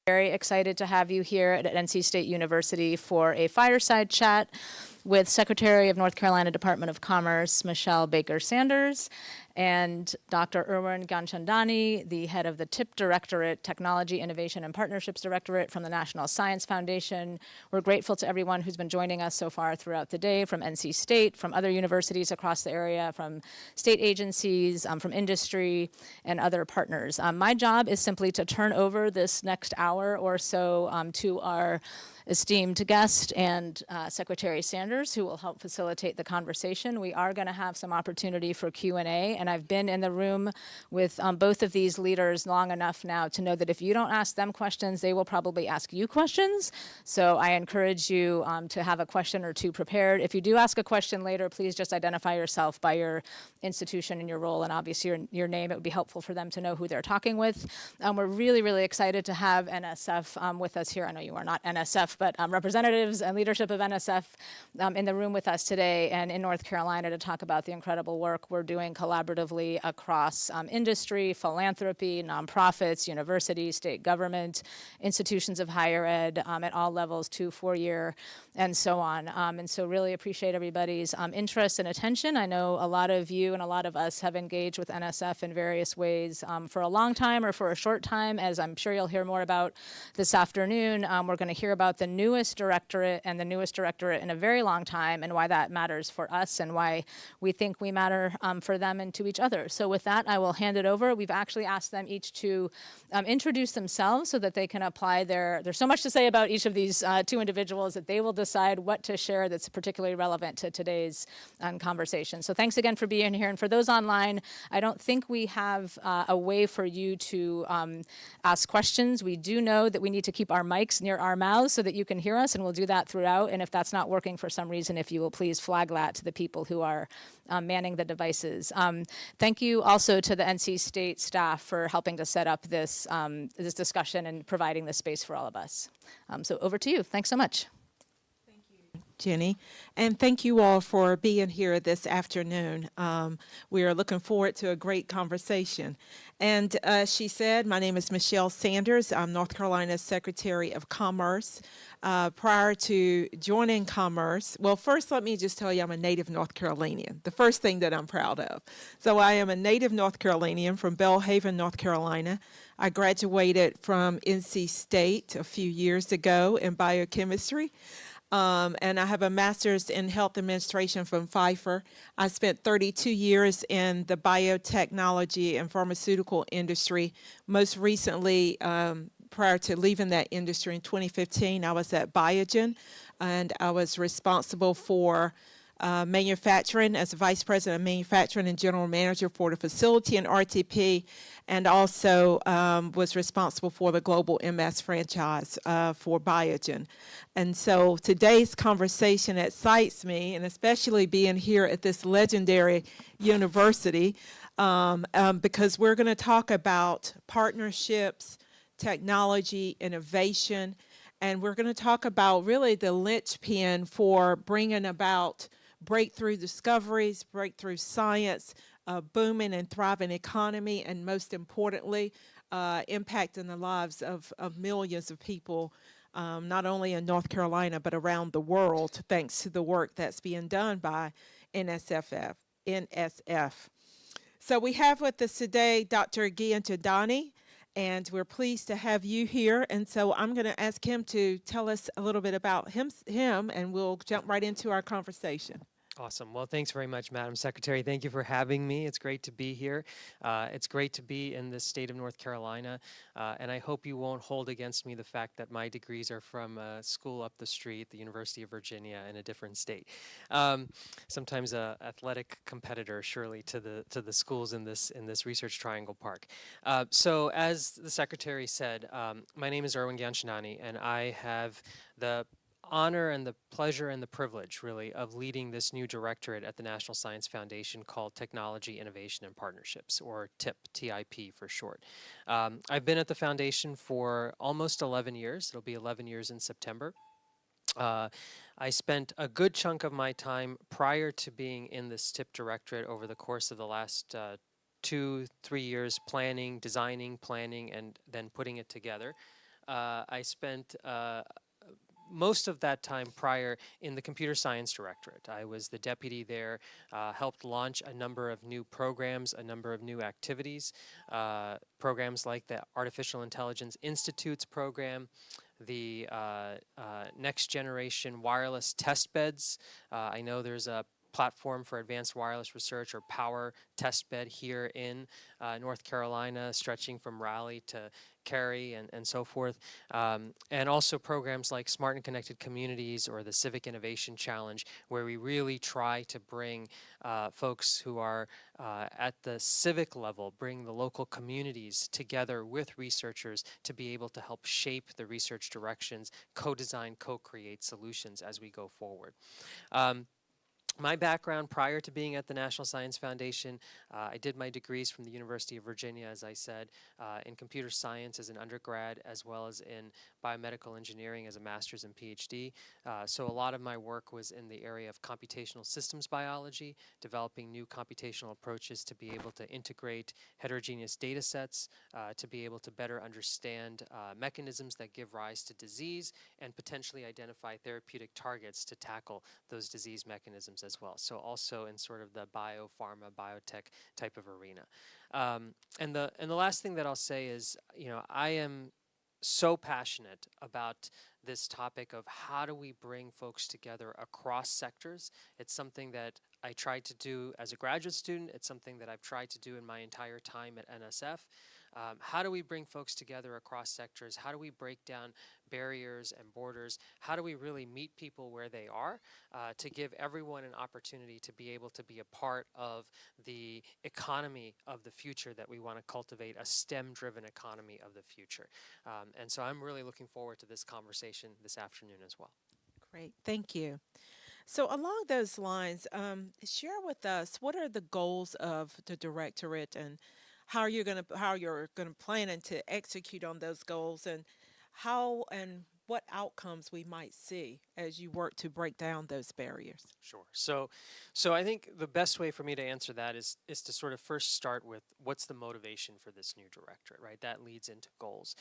Very excited to have you here at NC State University for a fireside chat with Secretary of North Carolina Department of Commerce, Michelle Baker Sanders, and Dr. Irwin Ganchandani, the head of the TIP Directorate, Technology, Innovation, and Partnerships Directorate from the National Science Foundation. We're grateful to everyone who's been joining us so far throughout the day from NC State, from other universities across the area, from state agencies, from industry, and other partners. My job is simply to turn over this next hour or so to our esteemed guest and Secretary Sanders, who will help facilitate the conversation. We are going to have some opportunity for Q&A, and I've been in the room with both of these leaders long enough now to know that if you don't ask them questions, they will probably ask you questions. So I encourage you to have a question or two prepared. If you do ask a question later, please just identify yourself by your institution and your role, and obviously your name. It would be helpful for them to know who they're talking with. We're really, really excited to have NSF with us here. I know you are not NSF, but representatives and leadership of NSF in the room with us today and in North Carolina to talk about the incredible work we're doing collaboratively across industry, philanthropy, nonprofits, universities, state government, institutions of higher ed at all levels, 2, 4-year, and so on. And so really appreciate everybody's interest and attention. I know a lot of you and a lot of us have engaged with NSF in various ways for a long time or for a short time, as I'm sure you'll hear more about this afternoon. We're going to hear about the newest directorate and the newest directorate in a very long time and why that matters for us and why we think we matter for them and to each other. So with that, I will hand it over. We've actually asked them each to introduce themselves so that they can apply there's so much to say about each of these two individuals that they will decide what to share that's particularly relevant to today's conversation. So thanks again for being here. And for those online, I don't think we have a way for you to ask questions. We do know that we need to keep our mics near our mouths so that you can hear us, and we'll do that throughout. And if that's not working for some reason, if you will please flag that to the people who are manning the devices. Thank you also to the NC State staff for helping to set up this, this discussion and providing this space for all of us. So over to you. Thanks so much. Jenny, and thank you all for being here this afternoon. We are looking forward to a great conversation. And she said, my name is Michelle Sanders. I'm North Carolina's Secretary of Commerce. Prior to joining Commerce, well, first let me just tell you I'm a native North Carolinian, the first thing that I'm proud of. So I am a native North Carolinian from Belhaven, North Carolina. I graduated from NC State a few years ago in biochemistry. And I have a master's in health administration from Pfeiffer. I spent 32 years in the biotechnology and pharmaceutical industry. Most recently, prior to leaving that industry in 2015, I was at Biogen, and I was responsible for manufacturing as a vice president of manufacturing and general manager for the facility in RTP, and also was responsible for the global MS franchise for Biogen. And so today's conversation excites me, and especially being here at this legendary university, because we're going to talk about partnerships, technology, innovation, and we're going to talk about really the linchpin for bringing about breakthrough discoveries, breakthrough science, booming and thriving economy, and most importantly, impacting the lives of millions of people, not only in North Carolina, but around the world, thanks to the work that's being done by NSF. So we have with us today Dr. Ganchandani, and we're pleased to have you here. And so I'm going to ask him to tell us a little bit about him, and we'll jump right into our conversation. Awesome. Well, thanks very much, Madam Secretary. Thank you for having me. It's great to be here. It's great to be in the state of North Carolina, and I hope you won't hold against me the fact that my degrees are from a school up the street, the University of Virginia, in a different state. Sometimes a athletic competitor, surely, to the schools in this Research Triangle Park. So, as the Secretary said, my name is Erwin Ganshinani, and I have the honor and the pleasure and the privilege, really, of leading this new directorate at the National Science Foundation called Technology, Innovation, and Partnerships, or TIP for short. I've been at the foundation for almost 11 years. It'll be 11 years in September. I spent a good chunk of my time prior to being in this TIP directorate over the course of the last 2-3 years designing, planning, and then putting it together. I spent most of that time prior in the Computer Science Directorate. I was the deputy there, helped launch a number of new programs, a number of new activities, programs like the Artificial Intelligence Institute's program, the Next Generation Wireless Test Beds. I know there's a platform for advanced wireless research, or power test bed, here in North Carolina, stretching from Raleigh to Cary and so forth. And also programs like Smart and Connected Communities or the Civic Innovation Challenge, where we really try to bring folks who are at the civic level, bring the local communities together with researchers to be able to help shape the research directions, co-design, co-create solutions as we go forward. My background prior to being at the National Science Foundation, I did my degrees from the University of Virginia, as I said, in computer science as an undergrad, as well as in biomedical engineering as a master's and PhD. So a lot of my work was in the area of computational systems biology, developing new computational approaches to be able to integrate heterogeneous data sets, to be able to better understand mechanisms that give rise to disease, and potentially identify therapeutic targets to tackle those disease mechanisms as well. So also in sort of the biopharma, biotech type of arena. And the last thing that I'll say is, I am so passionate about this topic of how do we bring folks together across sectors. It's something that I tried to do as a graduate student. It's something that I've tried to do in my entire time at NSF. How do we bring folks together across sectors? How do we break down barriers and borders? How do we really meet people where they are to give everyone an opportunity to be able to be a part of the economy of the future that we want to cultivate, a STEM-driven economy of the future? And so I'm really looking forward to this conversation this afternoon as well. Great, thank you. So along those lines, share with us what are the goals of the directorate, and how you're gonna planning to execute on those goals, and how and what outcomes we might see as you work to break down those barriers. Sure. So I think the best way for me to answer that is to sort of first start with what's the motivation for this new directorate, right? That leads into goals.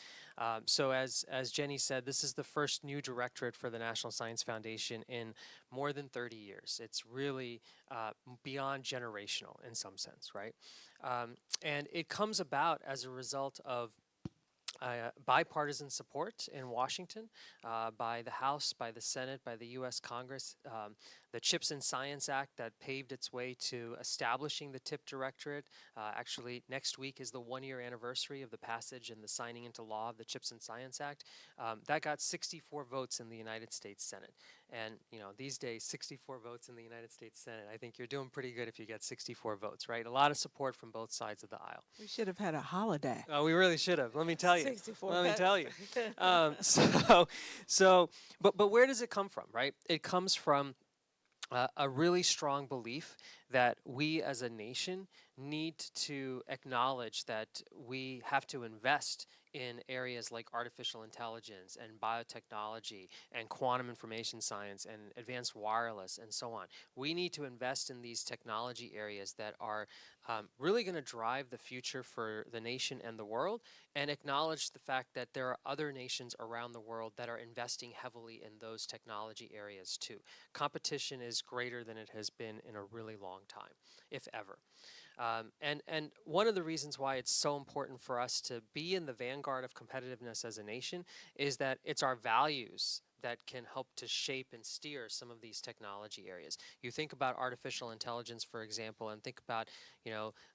So as Jenny said, this is the first new directorate for the National Science Foundation in more than 30 years. It's really beyond generational in some sense, right? And it comes about as a result of bipartisan support in Washington by the House, by the Senate, by the U.S. Congress. The CHIPS and Science Act that paved its way to establishing the TIP Directorate. Actually, next week is the 1-year anniversary of the passage and the signing into law of the CHIPS and Science Act. That got 64 votes in the United States Senate. And, these days, 64 votes in the United States Senate, I think you're doing pretty good if you get 64 votes, right? A lot of support from both sides of the aisle. We should have had a holiday. Oh, we really should have. Let me tell you. 64 Let me votes. tell you. But where does it come from, right? It comes from a really strong belief that we as a nation need to acknowledge that we have to invest in areas like artificial intelligence and biotechnology and quantum information science and advanced wireless and so on. We need to invest in these technology areas that are really going to drive the future for the nation and the world, and acknowledge the fact that there are other nations around the world that are investing heavily in those technology areas too. Competition is greater than it has been in a really long time, if ever. And one of the reasons why it's so important for us to be in the vanguard of competitiveness as a nation is that it's our values that can help to shape and steer some of these technology areas. You think about artificial intelligence, for example, and think about,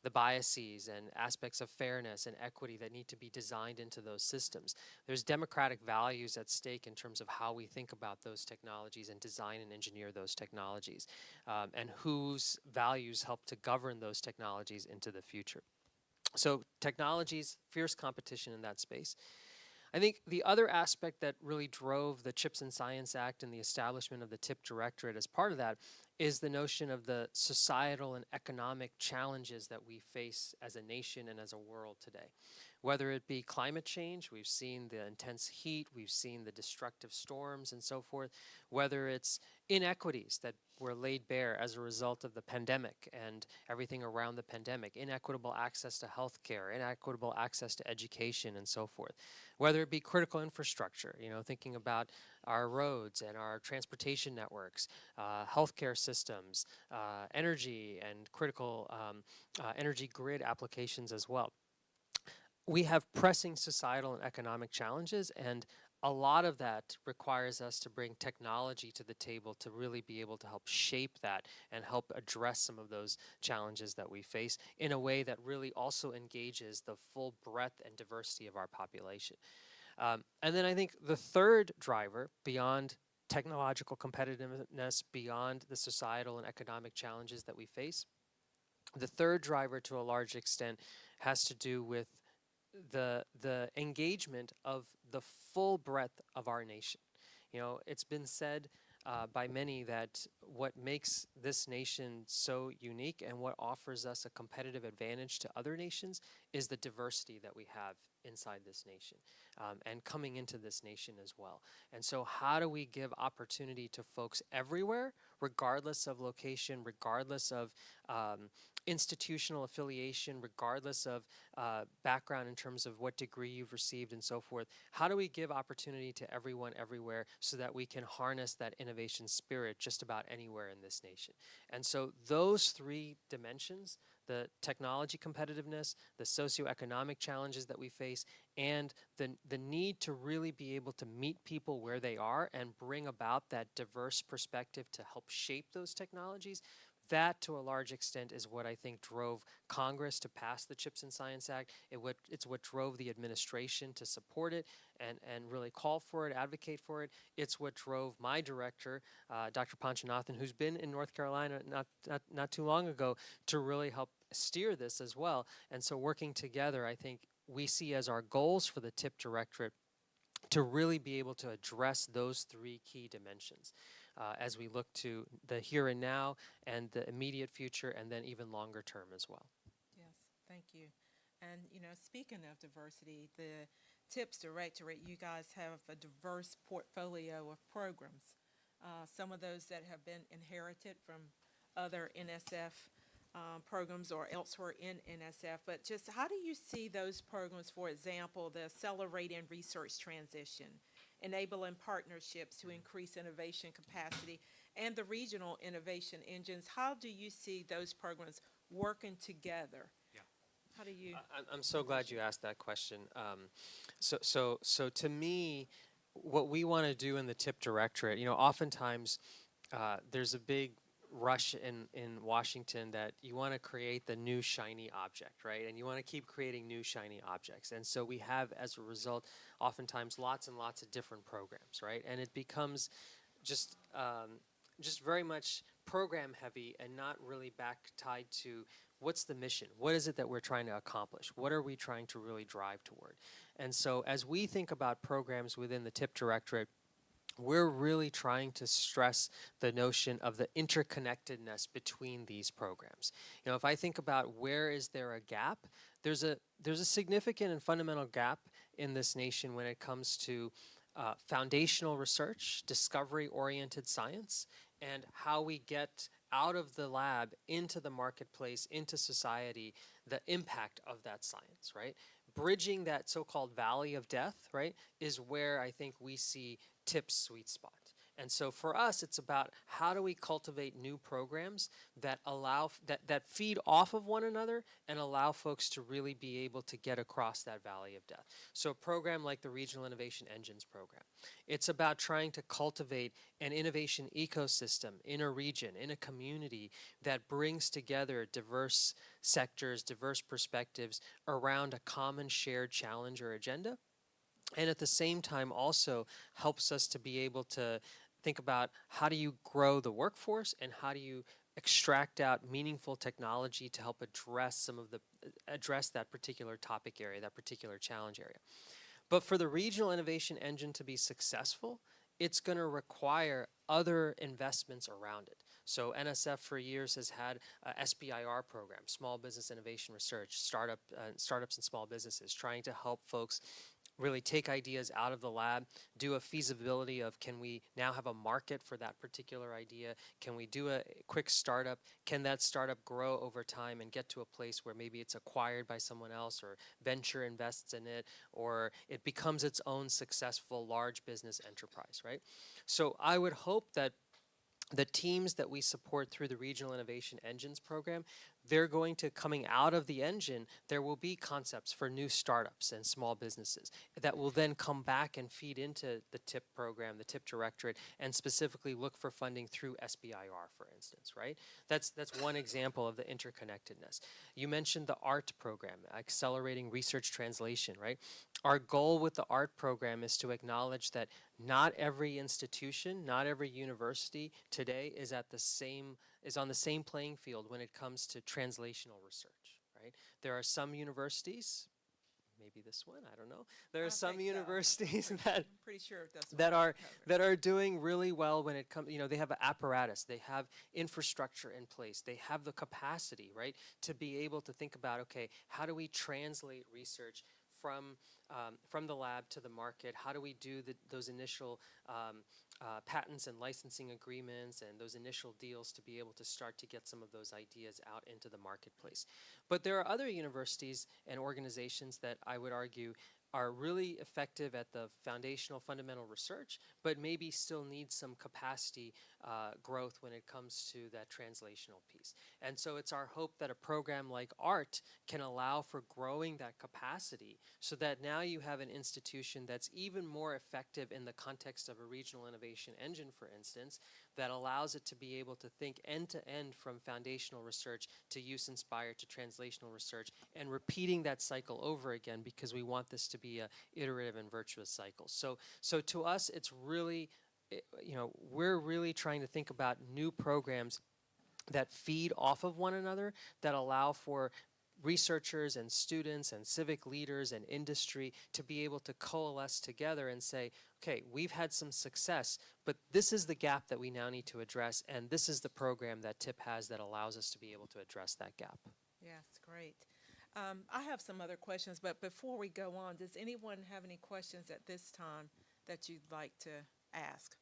the biases and aspects of fairness and equity that need to be designed into those systems. There's democratic values at stake in terms of how we think about those technologies and design and engineer those technologies, and whose values help to govern those technologies into the future. So technologies, fierce competition in that space. I think the other aspect that really drove the CHIPS and Science Act and the establishment of the TIP Directorate as part of that is the notion of the societal and economic challenges that we face as a nation and as a world today. Whether it be climate change, we've seen the intense heat, we've seen the destructive storms and so forth, whether it's inequities that were laid bare as a result of the pandemic and everything around the pandemic, inequitable access to healthcare, inequitable access to education and so forth, whether it be critical infrastructure, thinking about our roads and our transportation networks, healthcare systems, energy and critical energy grid applications as well. We have pressing societal and economic challenges, and a lot of that requires us to bring technology to the table to really be able to help shape that and help address some of those challenges that we face in a way that really also engages the full breadth and diversity of our population. And then I think the third driver, beyond technological competitiveness, beyond the societal and economic challenges that we face, the third driver to a large extent has to do with the engagement of the full breadth of our nation. It's been said by many that what makes this nation so unique and what offers us a competitive advantage to other nations is the diversity that we have inside this nation and coming into this nation as well. And so how do we give opportunity to folks everywhere, regardless of location, regardless of institutional affiliation, regardless of background in terms of what degree you've received and so forth? How do we give opportunity to everyone everywhere so that we can harness that innovation spirit just about anywhere in this nation? And so those three dimensions, the technology competitiveness, the socioeconomic challenges that we face, and the need to really be able to meet people where they are and bring about that diverse perspective to help shape those technologies, that to a large extent is what I think drove Congress to pass the CHIPS and Science Act. It's what drove the administration to support it and really call for it, advocate for it. It's what drove my director, Dr. Panchanathan, who's been in North Carolina not too long ago, to really help steer this as well. And so working together, I think we see as our goals for the TIP Directorate to really be able to address those three key dimensions as we look to the here and now and the immediate future and then even longer term as well. Yes, thank you. And, speaking of diversity, the TIPS Directorate, you guys have a diverse portfolio of programs. Some of those that have been inherited from other NSF programs or elsewhere in NSF, but just how do you see those programs, for example, the Accelerating Research Transition, enabling partnerships to increase innovation capacity, and the regional innovation engines? How do you see those programs working together? Yeah. How do you? I'm so glad you asked that question. So to me, what we want to do in the TIP Directorate, oftentimes there's a big rush in Washington that you want to create the new shiny object, right? And you want to keep creating new shiny objects. And so we have, as a result, oftentimes lots and lots of different programs, right? And it becomes just very much program heavy and not really back tied to what's the mission? What is it that we're trying to accomplish? What are we trying to really drive toward? And so as we think about programs within the TIP Directorate, we're really trying to stress the notion of the interconnectedness between these programs. If I think about where is there a gap, there's a significant and fundamental gap in this nation when it comes to foundational research, discovery-oriented science, and how we get out of the lab into the marketplace, into society, the impact of that science, right? Bridging that so-called valley of death, right, is where I think we see TIP's sweet spot. And so for us, it's about how do we cultivate new programs that allow, that feed off of one another and allow folks to really be able to get across that valley of death. So a program like the Regional Innovation Engines program, it's about trying to cultivate an innovation ecosystem in a region, in a community that brings together diverse sectors, diverse perspectives around a common shared challenge or agenda. And at the same time also helps us to be able to think about how do you grow the workforce and how do you extract out meaningful technology to help address some of the address that particular topic area, that particular challenge area. But for the regional innovation engine to be successful, it's going to require other investments around it. So NSF for years has had a SBIR program, Small Business Innovation Research, startups and small businesses, trying to help folks really take ideas out of the lab, do a feasibility of can we now have a market for that particular idea? Can we do a quick startup? Can that startup grow over time and get to a place where maybe it's acquired by someone else or venture invests in it or it becomes its own successful large business enterprise, right? So I would hope that the teams that we support through the Regional Innovation Engines program, they're going to, coming out of the engine, there will be concepts for new startups and small businesses that will then come back and feed into the TIP program, the TIP Directorate, and specifically look for funding through SBIR, for instance, right? That's one example of the interconnectedness. You mentioned the ART program, Accelerating Research Translation, right? Our goal with the ART program is to acknowledge that not every institution, not every university today is on the same playing field when it comes to translational research, right? There are some universities, maybe this one, I don't know. There are some universities that I'm pretty sure that's that are doing really well when it comes, they have an apparatus, they have infrastructure in place, they have the capacity, right, to be able to think about, okay, how do we translate research from the lab to the market? How do we do those initial patents and licensing agreements and those initial deals to be able to start to get some of those ideas out into the marketplace? But there are other universities and organizations that I would argue are really effective at the foundational fundamental research, but maybe still need some capacity growth when it comes to that translational piece. And so it's our hope that a program like ART can allow for growing that capacity so that now you have an institution that's even more effective in the context of a regional innovation engine, for instance, that allows it to be able to think end to end from foundational research to use-inspired to translational research and repeating that cycle over again because we want this to be a iterative and virtuous cycle. So to us, it's really, we're really trying to think about new programs that feed off of one another, that allow for researchers and students and civic leaders and industry to be able to coalesce together and say, okay, we've had some success, but this is the gap that we now need to address, and this is the program that TIP has that allows us to be able to address that gap. Yes, great. I have some other questions, but before we go on, does anyone have any questions at this time that you'd like to ask?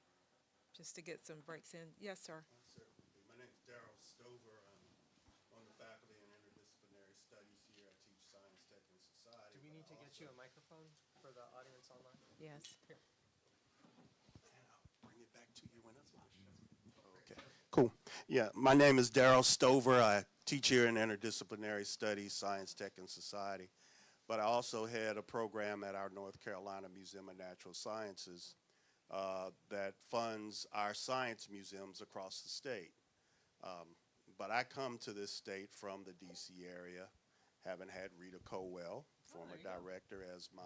Just to get some breaks in. Yes, sir. Certainly. My name is Darrell Stover. I'm on the faculty in interdisciplinary studies here. I teach science, tech, and society. Do we need to get you a microphone for the audience online? Yes. Here. And I'll bring it back to you when it's finished. Okay, cool. Yeah, my name is Darrell Stover. I teach here in interdisciplinary studies, science, tech, and society. But I also had a program at our North Carolina Museum of Natural Sciences that funds our science museums across the state. But I come to this state from the D.C. area, having had Rita Colwell, former director, as my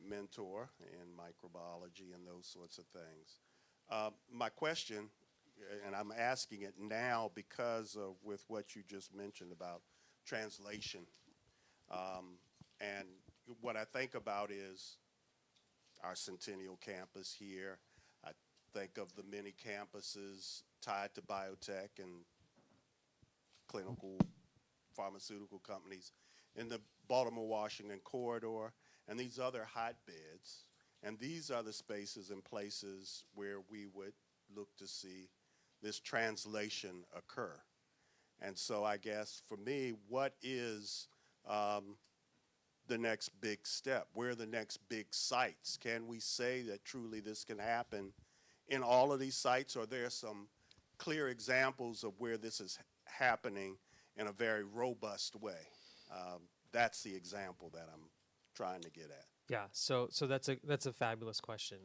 mentor in microbiology and those sorts of things. My question, and I'm asking it now because of with what you just mentioned about translation. And what I think about is our Centennial campus here. I think of the many campuses tied to biotech and clinical pharmaceutical companies in the Baltimore-Washington corridor and these other hotbeds. And these are the spaces and places where we would look to see this translation occur. And so I guess for me, what is the next big step? Where are the next big sites? Can we say that truly this can happen in all of these sites, or there are some clear examples of where this is happening in a very robust way? That's the example that I'm trying to get at. Yeah, so that's a fabulous question,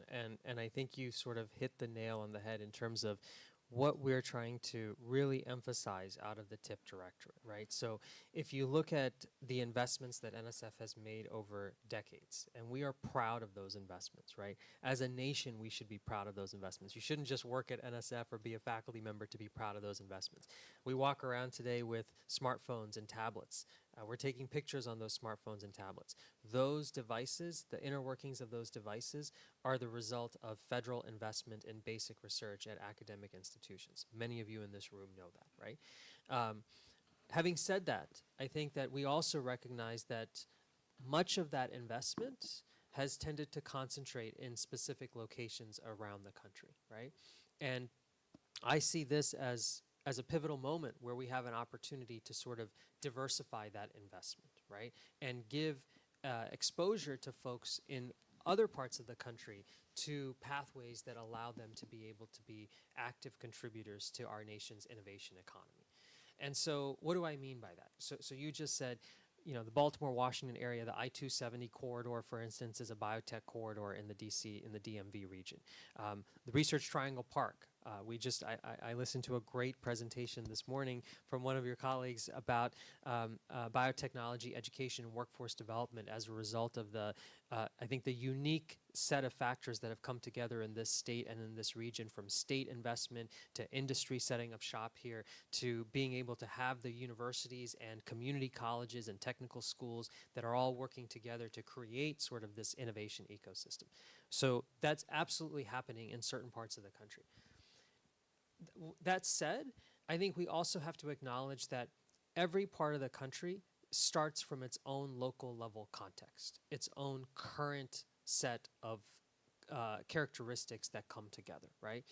and I think you sort of hit the nail on the head in terms of what we're trying to really emphasize out of the TIP directorate, right? So if you look at the investments that NSF has made over decades, and we are proud of those investments, right? As a nation, we should be proud of those investments. You shouldn't just work at NSF or be a faculty member to be proud of those investments. We walk around today with smartphones and tablets. We're taking pictures on those smartphones and tablets. Those devices, the inner workings of those devices, are the result of federal investment in basic research at academic institutions. Many of you in this room know that, right? Having said that, I think that we also recognize that much of that investment has tended to concentrate in specific locations around the country, right? And I see this as a pivotal moment where we have an opportunity to sort of diversify that investment, right? And give exposure to folks in other parts of the country to pathways that allow them to be able to be active contributors to our nation's innovation economy. And so what do I mean by that? So you just said, you know, the Baltimore-Washington area, the I-270 corridor, for instance, is a biotech corridor in the DC, in the DMV region. The Research Triangle Park, I listened to a great presentation this morning from one of your colleagues about biotechnology education and workforce development as a result of the, I think, the unique set of factors that have come together in this state and in this region, from state investment to industry setting up shop here to being able to have the universities and community colleges and technical schools that are all working together to create sort of this innovation ecosystem. So that's absolutely happening in certain parts of the country. That said, I think we also have to acknowledge that every part of the country starts from its own local level context, its own current set of characteristics that come together, right?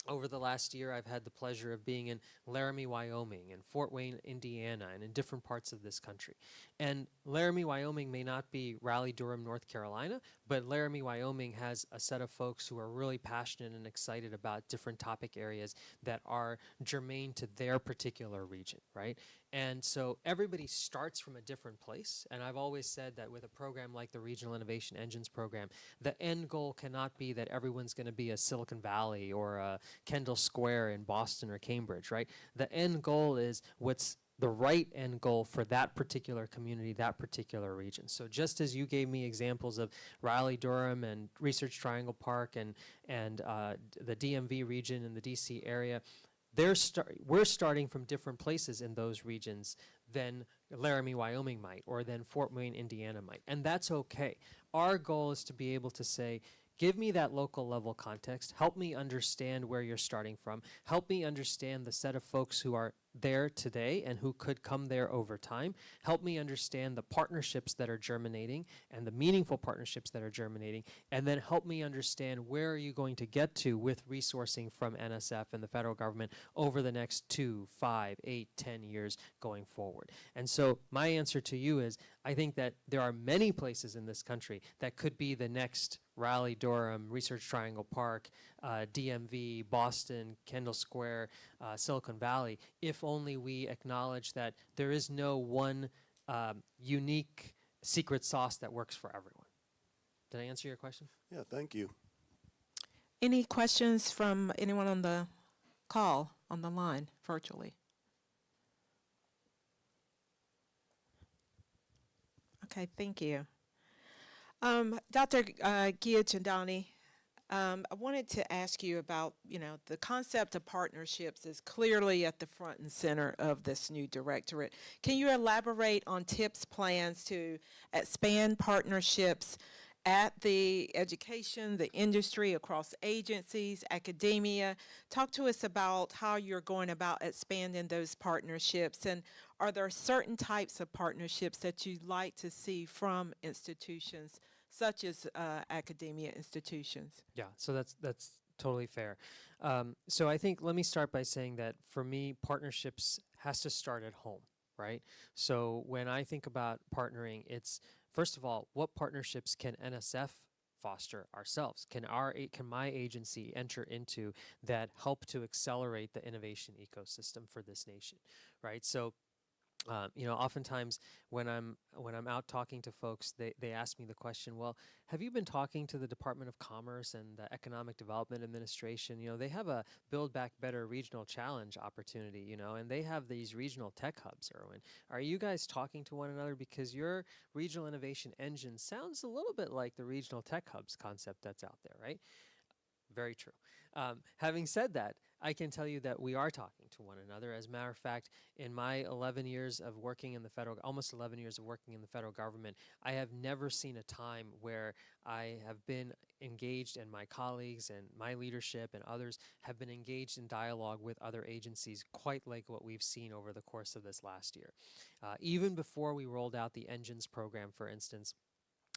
Over the last year, I've had the pleasure of being in Laramie, Wyoming, and Fort Wayne, Indiana, and in different parts of this country. And Laramie, Wyoming may not be Raleigh-Durham, North Carolina, but Laramie, Wyoming has a set of folks who are really passionate and excited about different topic areas that are germane to their particular region, right? And so everybody starts from a different place. And I've always said that with a program like the Regional Innovation Engines program, the end goal cannot be that everyone's going to be a Silicon Valley or a Kendall Square in Boston or Cambridge, right? The end goal is what's the right end goal for that particular community, that particular region. So just as you gave me examples of Raleigh-Durham and Research Triangle Park and the DMV region and the DC area, we're starting from different places in those regions than Laramie, Wyoming might, or than Fort Wayne, Indiana might. And that's okay. Our goal is to be able to say, give me that local level context, help me understand where you're starting from, help me understand the set of folks who are there today and who could come there over time, help me understand the partnerships that are germinating and the meaningful partnerships that are germinating, and then help me understand where are you going to get to with resourcing from NSF and the federal government over the next 2, 5, 8, 10 years going forward. And so my answer to you is, I think that there are many places in this country that could be the next Raleigh-Durham, Research Triangle Park, DMV, Boston, Kendall Square, Silicon Valley, if only we acknowledge that there is no one unique secret sauce that works for everyone. Did I answer your question? Yeah, thank you. Any questions from anyone on the call, on the line, virtually? Okay, thank you. Dr. Giachandani, I wanted to ask you about, the concept of partnerships is clearly at the front and center of this new directorate. Can you elaborate on TIP's plans to expand partnerships at the education, the industry, across agencies, academia? Talk to us about how you're going about expanding those partnerships, and are there certain types of partnerships that you'd like to see from institutions such as academia institutions? Yeah, so that's totally fair. So I think, let me start by saying that for me, partnerships has to start at home, right? So when I think about partnering, it's, first of all, what partnerships can NSF foster ourselves? Can my agency enter into that, help to accelerate the innovation ecosystem for this nation, right? So oftentimes when I'm out talking to folks, they ask me the question, well, have you been talking to the Department of Commerce and the Economic Development Administration? They have a Build Back Better regional challenge opportunity, and they have these regional tech hubs, Erwin. Are you guys talking to one another? Because your regional innovation engine sounds a little bit like the regional tech hubs concept that's out there, right? Very true. Having said that, I can tell you that we are talking to one another. As a matter of fact, in my 11 years of working in the almost 11 years of working in the federal government, I have never seen a time where I have been engaged, and my colleagues and my leadership and others have been engaged in dialogue with other agencies quite like what we've seen over the course of this last year. Even before we rolled out the Engines program, for instance,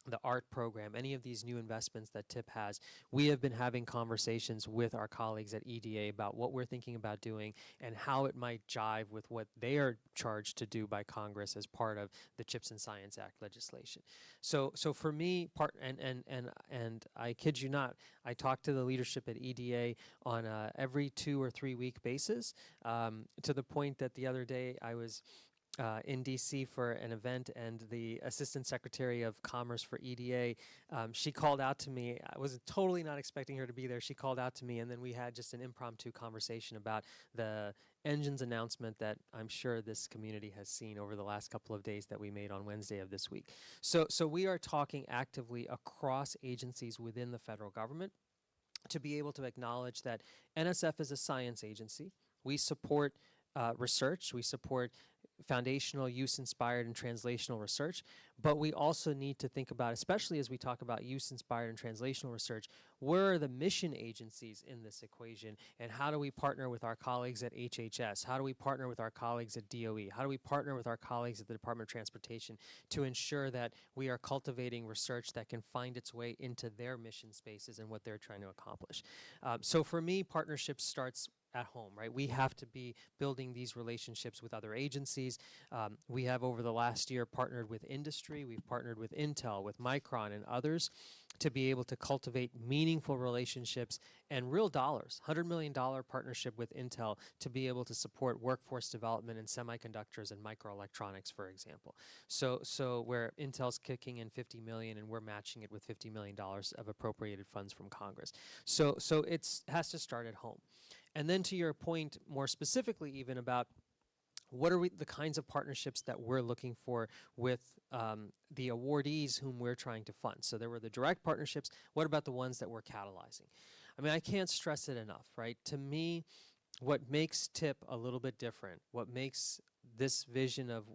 the ART program, any of these new investments that TIP has, we have been having conversations with our colleagues at EDA about what we're thinking about doing and how it might jive with what they are charged to do by Congress as part of the CHIPS and Science Act legislation. So for me, and I kid you not, I talk to the leadership at EDA on a every 2 or 3 week basis, to the point that the other day I was in DC for an event, and the Assistant Secretary of Commerce for EDA, she called out to me. I was totally not expecting her to be there. She called out to me, and then we had just an impromptu conversation about the Engines announcement that I'm sure this community has seen over the last couple of days that we made on Wednesday of this week. So we are talking actively across agencies within the federal government to be able to acknowledge that NSF is a science agency. We support research. We support foundational, use-inspired, and translational research. But we also need to think about, especially as we talk about use-inspired and translational research, where are the mission agencies in this equation, and how do we partner with our colleagues at HHS? How do we partner with our colleagues at DOE? How do we partner with our colleagues at the Department of Transportation to ensure that we are cultivating research that can find its way into their mission spaces and what they're trying to accomplish? So for me, partnership starts at home, right? We have to be building these relationships with other agencies. We have over the last year partnered with industry. We've partnered with Intel, with Micron, and others to be able to cultivate meaningful relationships and real dollars, $100 million partnership with Intel to be able to support workforce development in semiconductors and microelectronics, for example. So where Intel's kicking in $50 million and we're matching it with $50 million of appropriated funds from Congress. So it has to start at home. And then to your point, more specifically even about what are the kinds of partnerships that we're looking for with the awardees whom we're trying to fund? So there were the direct partnerships. What about the ones that we're catalyzing? I mean, I can't stress it enough, right? To me, what makes TIP a little bit different, what makes this vision of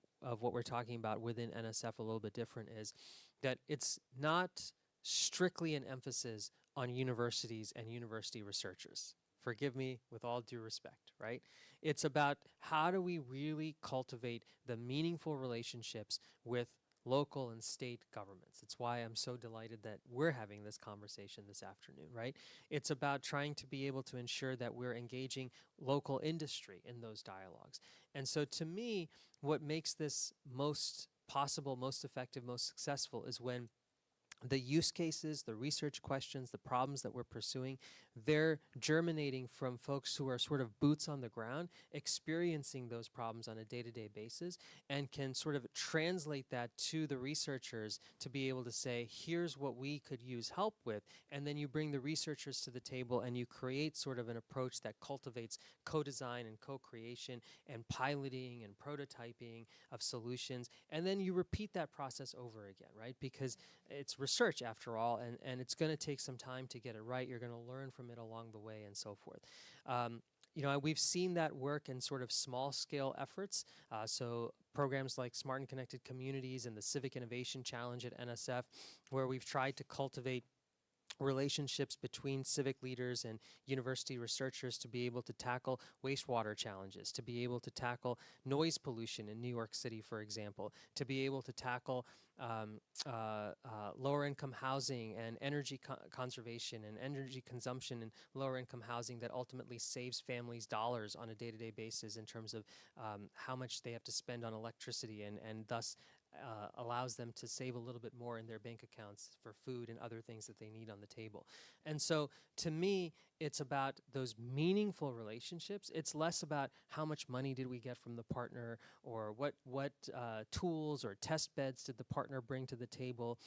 what we're talking about within NSF a little bit different is that it's not strictly an emphasis on universities and university researchers. Forgive me with all due respect, right? It's about how do we really cultivate the meaningful relationships with local and state governments. It's why I'm so delighted that we're having this conversation this afternoon, right? It's about trying to be able to ensure that we're engaging local industry in those dialogues. And so to me, what makes this most possible, most effective, most successful is when the use cases, the research questions, the problems that we're pursuing, they're germinating from folks who are sort of boots on the ground, experiencing those problems on a day-to-day basis, and can sort of translate that to the researchers to be able to say, here's what we could use help with, and then you bring the researchers to the table and you create sort of an approach that cultivates co-design and co-creation and piloting and prototyping of solutions, and then you repeat that process over again, right? Because it's research after all, and it's going to take some time to get it right. You're going to learn from it along the way and so forth. We've seen that work in sort of small scale efforts. So programs like Smart and Connected Communities and the Civic Innovation Challenge at NSF, where we've tried to cultivate relationships between civic leaders and university researchers to be able to tackle wastewater challenges, to be able to tackle noise pollution in New York City, for example, to be able to tackle lower income housing and energy conservation and energy consumption in lower income housing that ultimately saves families dollars on a day-to-day basis in terms of how much they have to spend on electricity and thus allows them to save a little bit more in their bank accounts for food and other things that they need on the table. And so to me, it's about those meaningful relationships. It's less about how much money did we get from the partner, or what tools or test beds did the partner bring to the table,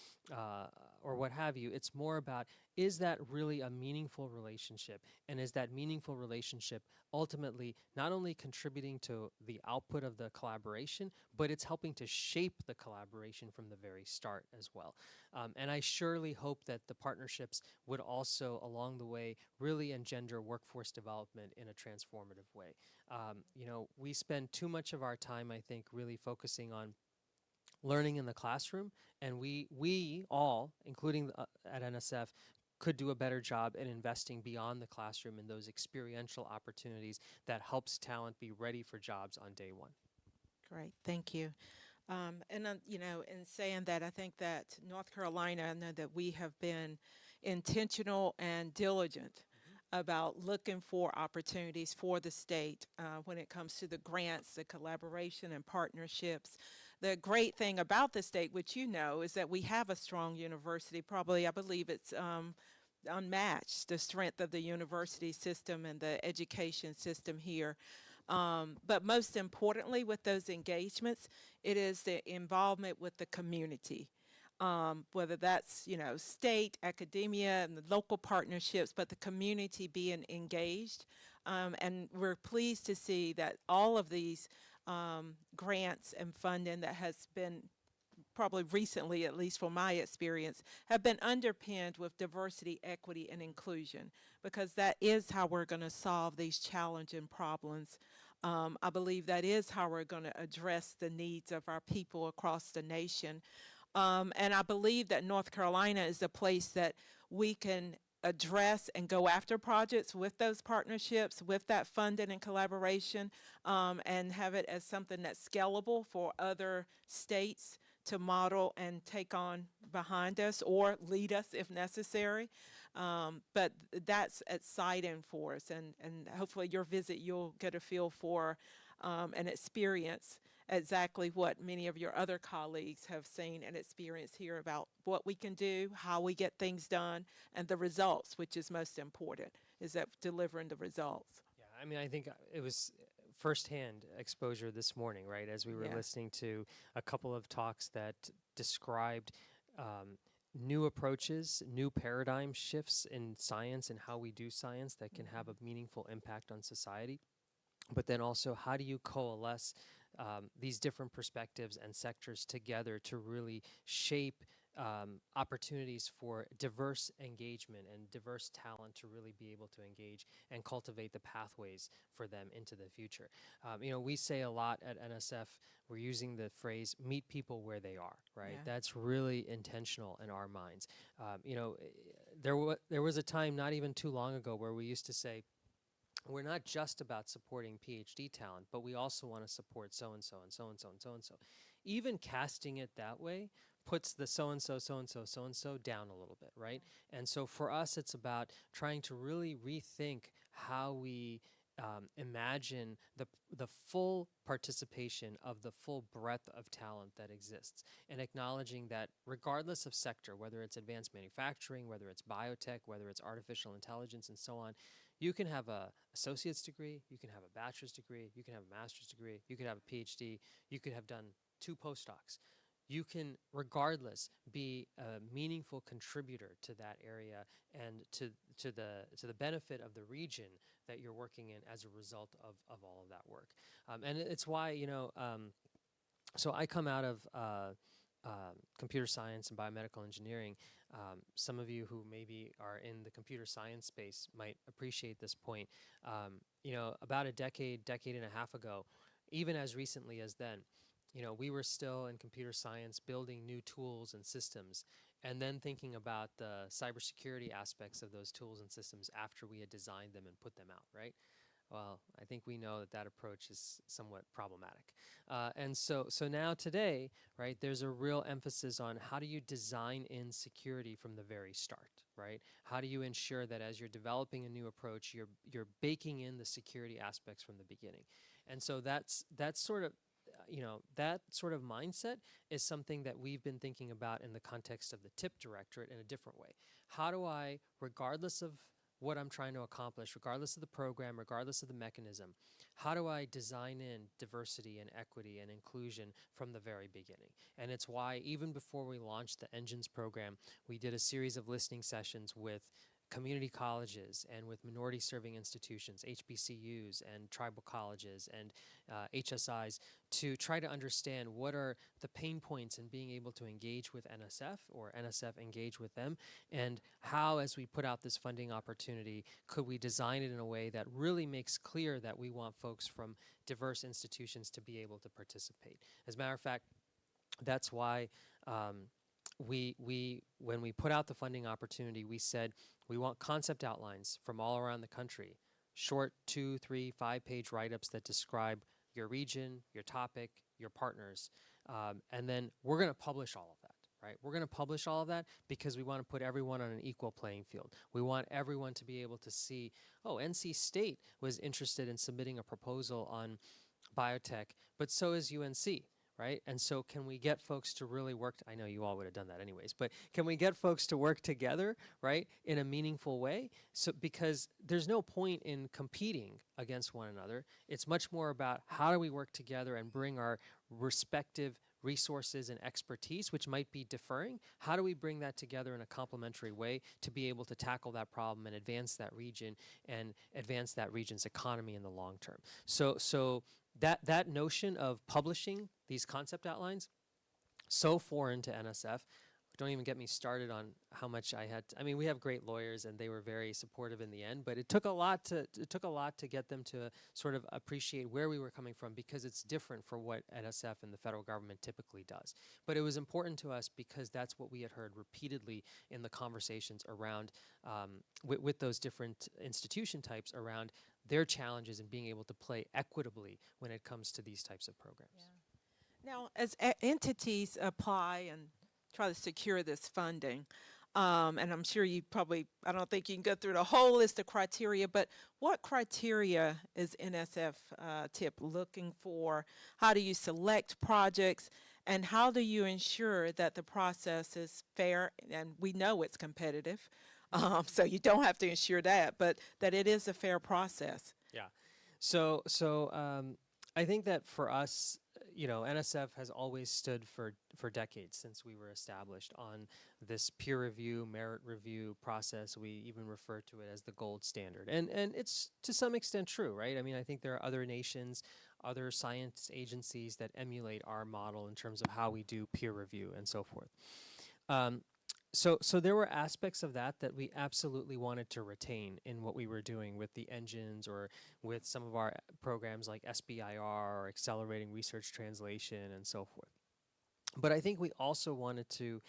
or what have you. It's more about, is that really a meaningful relationship? And is that meaningful relationship ultimately not only contributing to the output of the collaboration, but it's helping to shape the collaboration from the very start as well. And I surely hope that the partnerships would also, along the way, really engender workforce development in a transformative way. We spend too much of our time, I think, really focusing on learning in the classroom, and we all, including at NSF, could do a better job in investing beyond the classroom in those experiential opportunities that helps talent be ready for jobs on day one. Great, thank you. In saying that, I think that North Carolina, I know that we have been intentional and diligent about looking for opportunities for the state when it comes to the grants, the collaboration and partnerships. The great thing about the state, which you know, is that we have a strong university. Probably, I believe it's unmatched, the strength of the university system and the education system here. But most importantly, with those engagements, it is the involvement with the community. Whether that's, state, academia, and the local partnerships, but the community being engaged. And we're pleased to see that all of these grants and funding that has been probably recently, at least from my experience, have been underpinned with diversity, equity, and inclusion, because that is how we're going to solve these challenging problems. I believe that is how we're going to address the needs of our people across the nation. And I believe that North Carolina is a place that we can address and go after projects with those partnerships, with that funding and collaboration, and have it as something that's scalable for other states to model and take on behind us or lead us if necessary. But that's exciting for us, and hopefully your visit you'll get a feel for and experience exactly what many of your other colleagues have seen and experienced here about what we can do, how we get things done, and the results, which is most important, is that delivering the results. Yeah, I mean, I think it was firsthand exposure this morning, right? As we were Yeah. listening to a couple of talks that described new approaches, new paradigm shifts in science and how we do science that can have a meaningful impact on society. But then also, how do you coalesce these different perspectives and sectors together to really shape opportunities for diverse engagement and diverse talent to really be able to engage and cultivate the pathways for them into the future? We say a lot at NSF, we're using the phrase, meet people where they are, right? Yeah. That's really intentional in our minds. There was a time not even too long ago where we used to say, we're not just about supporting PhD talent, but we also want to support so-and-so and so-and-so and so-and-so. Even casting it that way puts the so-and-so, so-and-so, so-and-so down a little bit, right? And so for us, it's about trying to really rethink how we imagine the full participation of the full breadth of talent that exists, and acknowledging that regardless of sector, whether it's advanced manufacturing, whether it's biotech, whether it's artificial intelligence and so on, you can have an associate's degree, you can have a bachelor's degree, you can have a master's degree, you could have a PhD, you could have done 2 postdocs. You can, regardless, be a meaningful contributor to that area and to the benefit of the region that you're working in as a result of all of that work. And it's why, so I come out of computer science and biomedical engineering. Some of you who maybe are in the computer science space might appreciate this point. About a decade and a half ago, even as recently as then, we were still in computer science building new tools and systems, and then thinking about the cybersecurity aspects of those tools and systems after we had designed them and put them out, right? Well, I think we know that approach is somewhat problematic. And so now today, right, there's a real emphasis on how do you design in security from the very start, right? How do you ensure that as you're developing a new approach, you're baking in the security aspects from the beginning? And so that's sort of, that sort of mindset is something that we've been thinking about in the context of the TIP Directorate in a different way. How do I, regardless of what I'm trying to accomplish, regardless of the program, regardless of the mechanism, how do I design in diversity and equity and inclusion from the very beginning? And it's why even before we launched the Engines program, we did a series of listening sessions with community colleges and with minority serving institutions, HBCUs and tribal colleges and HSIs, to try to understand what are the pain points in being able to engage with NSF or NSF engage with them, and how, as we put out this funding opportunity, could we design it in a way that really makes clear that we want folks from diverse institutions to be able to participate. As a matter of fact, that's why when we put out the funding opportunity, we said we want concept outlines from all around the country, short 2, 3, 5-page write-ups that describe your region, your topic, your partners, and then we're going to publish all of that. Right? We're going to publish all of that because we want to put everyone on an equal playing field. We want everyone to be able to see, oh, NC State was interested in submitting a proposal on biotech, but so is UNC. Right? And so can we get folks to really work, I know you all would have done that anyways, but can we get folks to work together, right, in a meaningful way? So, because there's no point in competing against one another. It's much more about how do we work together and bring our respective resources and expertise, which might be differing. How do we bring that together in a complementary way to be able to tackle that problem and advance that region and advance that region's economy in the long term? So that notion of publishing these concept outlines, so foreign to NSF. Don't even get me started on how much I had. I mean, we have great lawyers, and they were very supportive in the end. But it took a lot to get them to sort of appreciate where we were coming from, because it's different for what NSF and the federal government typically does. But it was important to us because that's what we had heard repeatedly in the conversations around with those different institution types around their challenges in being able to play equitably when it comes to these types of programs. Yeah. Now, as entities apply and try to secure this funding, and I'm sure you probably, I don't think you can go through the whole list of criteria, but what criteria is NSF TIP looking for? How do you select projects, and how do you ensure that the process is fair? And we know it's competitive, so you don't have to ensure that, but that it is a fair process. Yeah. So I think that for us, NSF has always stood for decades since we were established on this peer review, merit review process. We even refer to it as the gold standard. And it's to some extent true, right? I mean, I think there are other nations, other science agencies that emulate our model in terms of how we do peer review and so forth. So there were aspects of that we absolutely wanted to retain in what we were doing with the engines or with some of our programs like SBIR or Accelerating Research Translation and so forth. But I think we also wanted to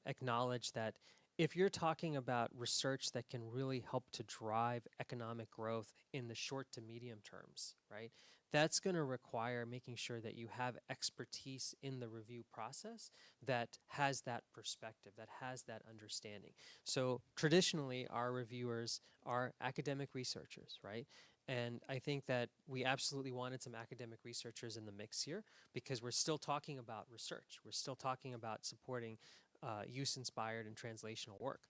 acknowledge that if you're talking about research that can really help to drive economic growth in the short to medium terms, right, that's going to require making sure that you have expertise in the review process that has that perspective, that has that understanding. So traditionally, our reviewers are academic researchers, right? And I think that we absolutely wanted some academic researchers in the mix here because we're still talking about research. We're still talking about supporting use-inspired and translational work.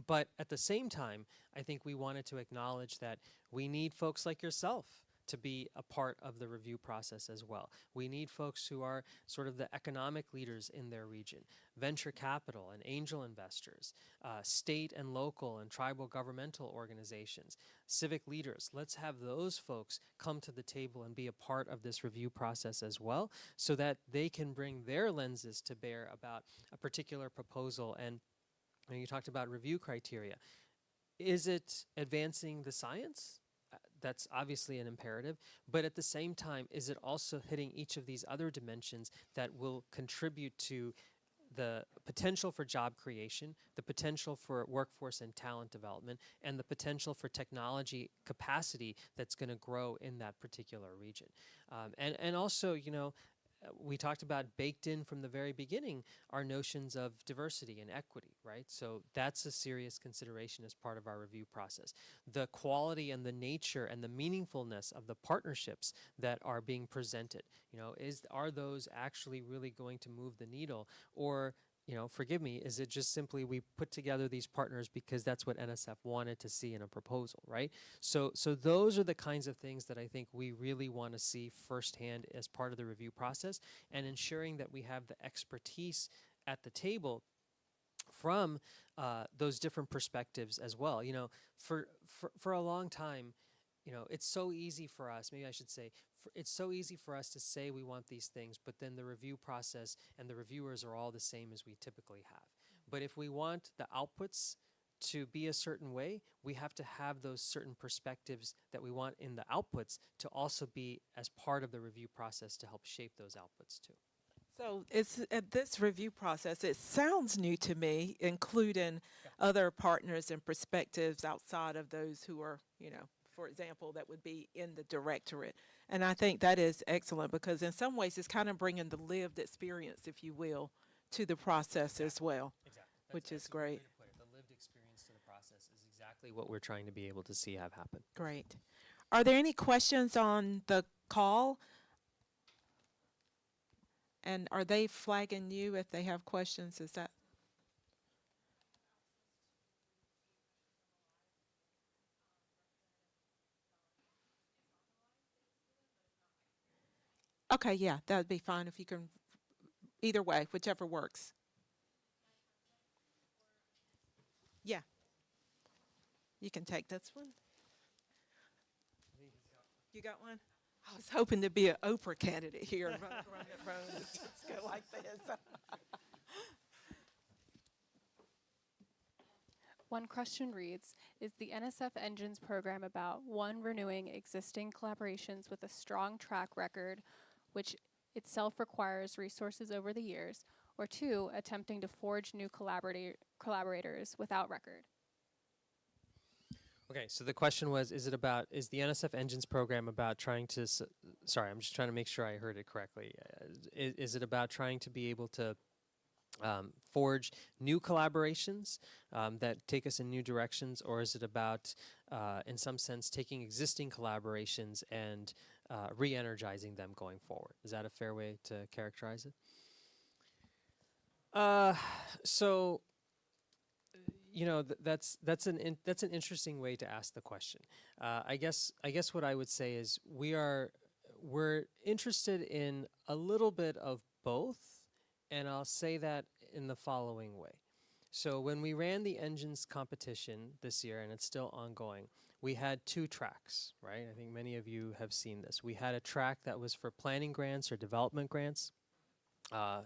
But at the same time, I think we wanted to acknowledge that we need folks like yourself to be a part of the review process as well. We need folks who are sort of the economic leaders in their region, venture capital and angel investors, state and local and tribal governmental organizations, civic leaders. Let's have those folks come to the table and be a part of this review process as well, so that they can bring their lenses to bear about a particular proposal. And you talked about review criteria. Is it advancing the science? That's obviously an imperative, but at the same time, is it also hitting each of these other dimensions that will contribute to the potential for job creation, the potential for workforce and talent development, and the potential for technology capacity that's going to grow in that particular region? And also, we talked about baked in from the very beginning are notions of diversity and equity, right? So that's a serious consideration as part of our review process. The quality and the nature and the meaningfulness of the partnerships that are being presented, are those actually really going to move the needle? Or, forgive me, is it just simply we put together these partners because that's what NSF wanted to see in a proposal, right? So those are the kinds of things that I think we really want to see firsthand as part of the review process, and ensuring that we have the expertise at the table from those different perspectives as well. For a long time, it's so easy for us, maybe I should say, it's so easy for us to say we want these things, but then the review process and the reviewers are all the same as we typically have. But if we want the outputs to be a certain way, we have to have those certain perspectives that we want in the outputs to also be as part of the review process to help shape those outputs too. So it's at this review process, it sounds new to me, including other partners and perspectives outside of those who are, for example, that would be in the directorate. And I think that is excellent because in some ways it's kind of bringing the lived experience, if you will, to the process as well. Exactly. Which is that's a good way great. to put it. The lived experience to the process is exactly what we're trying to be able to see have happen. Great. Are there any questions on the call? And are they flagging you if they have questions? Is that? Okay, yeah, that would be fine if you can, either way, whichever works. Yeah. You can take this one. You got one? I was hoping to be an Oprah candidate here. Just go like this. One question reads, is the NSF Engines program about, one, renewing existing collaborations with a strong track record, which itself requires resources over the years, or two, attempting to forge new collaborators without record? Okay, so the question was, is the NSF Engines program about trying to, sorry, I'm just trying to make sure I heard it correctly. Is it about trying to be able to forge new collaborations that take us in new directions, or is it about, in some sense, taking existing collaborations and re-energizing them going forward? Is that a fair way to characterize it? So, that's an interesting way to ask the question. I guess what I would say is we're interested in a little bit of both, and I'll say that in the following way. So when we ran the engines competition this year, and it's still ongoing, we had two tracks, right? I think many of you have seen this. We had a track that was for planning grants or development grants,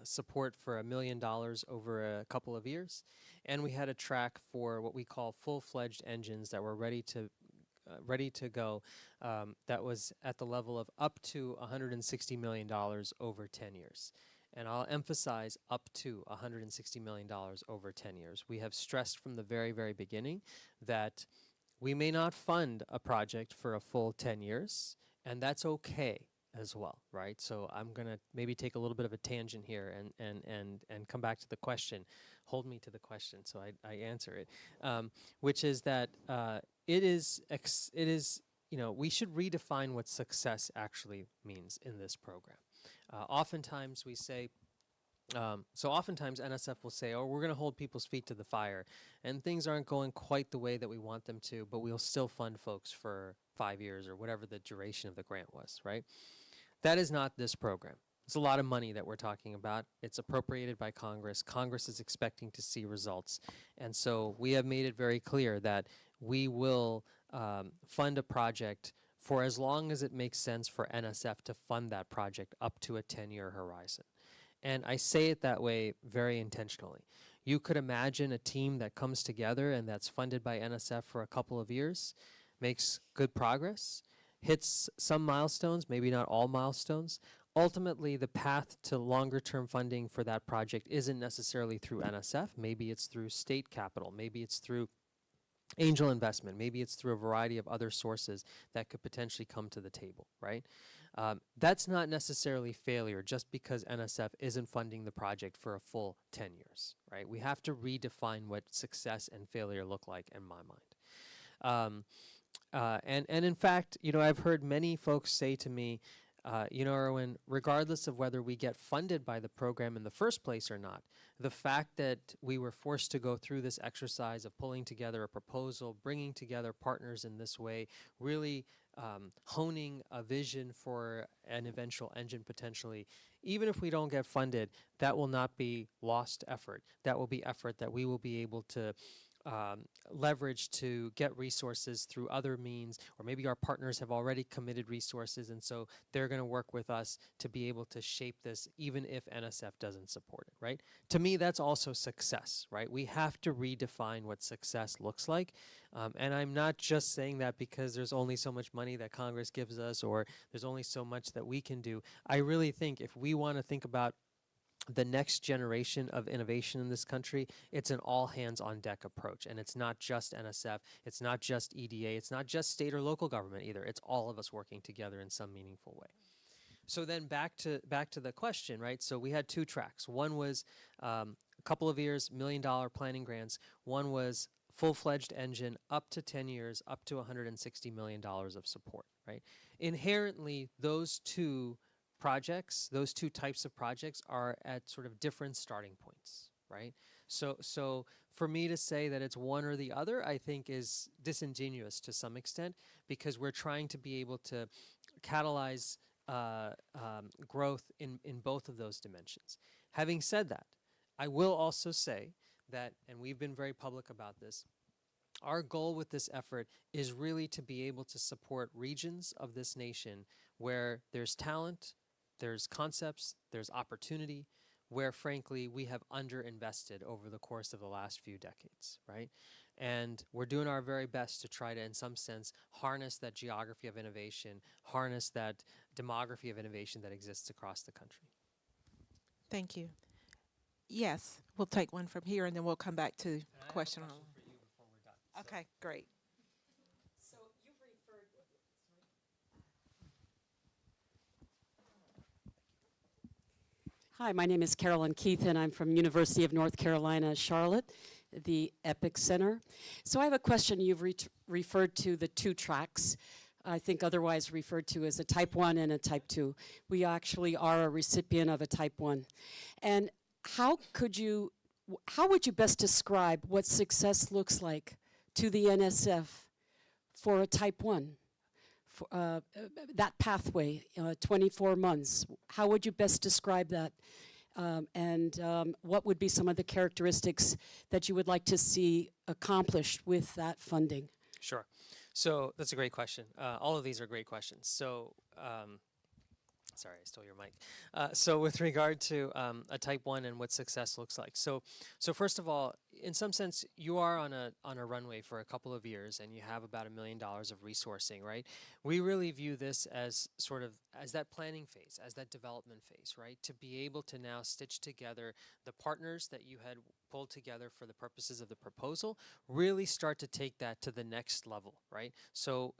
support for $1 million over a couple of years, and we had a track for what we call full-fledged engines that were ready to go, that was at the level of up to $160 million over 10 years. And I'll emphasize up to $160 million over 10 years. We have stressed from the very, very beginning that we may not fund a project for a full 10 years, and that's okay as well, right? So I'm going to maybe take a little bit of a tangent here and come back to the question. Hold me to the question so I answer it, which is that it is, we should redefine what success actually means in this program. Oftentimes we say, oftentimes NSF will say, oh, we're going to hold people's feet to the fire, and things aren't going quite the way that we want them to, but we'll still fund folks for 5 years or whatever the duration of the grant was, right? That is not this program. It's a lot of money that we're talking about. It's appropriated by Congress. Congress is expecting to see results. And so we have made it very clear that we will fund a project for as long as it makes sense for NSF to fund that project up to a 10-year horizon. And I say it that way very intentionally. You could imagine a team that comes together and that's funded by NSF for a couple of years, makes good progress, hits some milestones, maybe not all milestones. Ultimately, the path to longer-term funding for that project isn't necessarily through NSF. Maybe it's through state capital. Maybe it's through angel investment. Maybe it's through a variety of other sources that could potentially come to the table, right? That's not necessarily failure just because NSF isn't funding the project for a full 10 years, right? We have to redefine what success and failure look like in my mind. And in fact, I've heard many folks say to me, Erwin, regardless of whether we get funded by the program in the first place or not, the fact that we were forced to go through this exercise of pulling together a proposal, bringing together partners in this way, really honing a vision for an eventual engine potentially, even if we don't get funded, that will not be lost effort. That will be effort that we will be able to leverage to get resources through other means, or maybe our partners have already committed resources, and so they're going to work with us to be able to shape this, even if NSF doesn't support it, right? To me, that's also success, right? We have to redefine what success looks like, and I'm not just saying that because there's only so much money that Congress gives us, or there's only so much that we can do. I really think if we want to think about the next generation of innovation in this country, it's an all hands on deck approach. And it's not just NSF, it's not just EDA, it's not just state or local government either. It's all of us working together in some meaningful way. So then back to the question, right? So we had two tracks. One was a couple of years, $1 million planning grants. One was full-fledged engine, up to 10 years, up to $160 million of support, right? Inherently, those two projects, those two types of projects are at sort of different starting points, right? So for me to say that it's one or the other, I think is disingenuous to some extent, because we're trying to be able to catalyze growth in both of those dimensions. Having said that, I will also say that, and we've been very public about this, our goal with this effort is really to be able to support regions of this nation where there's talent, there's concepts, there's opportunity, where frankly we have underinvested over the course of the last few decades, right? And we're doing our very best to try to, in some sense, harness that geography of innovation, harness that demography of innovation that exists across the country. Thank you. Yes, we'll take one from here and then we'll come back to question. For you before we're done. Okay, great. So you've referred. Hi, my name is Carolyn Keith, and I'm from University of North Carolina, Charlotte, the EPIC Center. So I have a question. You've referred to the two tracks, I think otherwise referred to as a Type 1 and a Type 2. We actually are a recipient of a Type 1. And how would you best describe what success looks like to the NSF for a Type 1? That pathway, 24 months, how would you best describe that? And what would be some of the characteristics that you would like to see accomplished with that funding? Sure. So that's a great question. All of these are great questions. So, sorry, I stole your mic. So with regard to a Type 1 and what success looks like. So first of all, in some sense, you are on a runway for a couple of years and you have about $1 million of resourcing, right? We really view this as sort of as that planning phase, as that development phase, right? To be able to now stitch together the partners that you had pulled together for the purposes of the proposal, really start to take that to the next level, right? So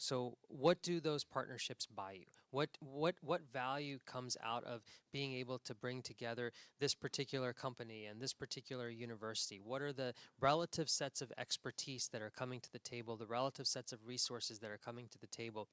what do those partnerships buy you? What value comes out of being able to bring together this particular company and this particular university? What are the relative sets of expertise that are coming to the table, the relative sets of resources that are coming to the table,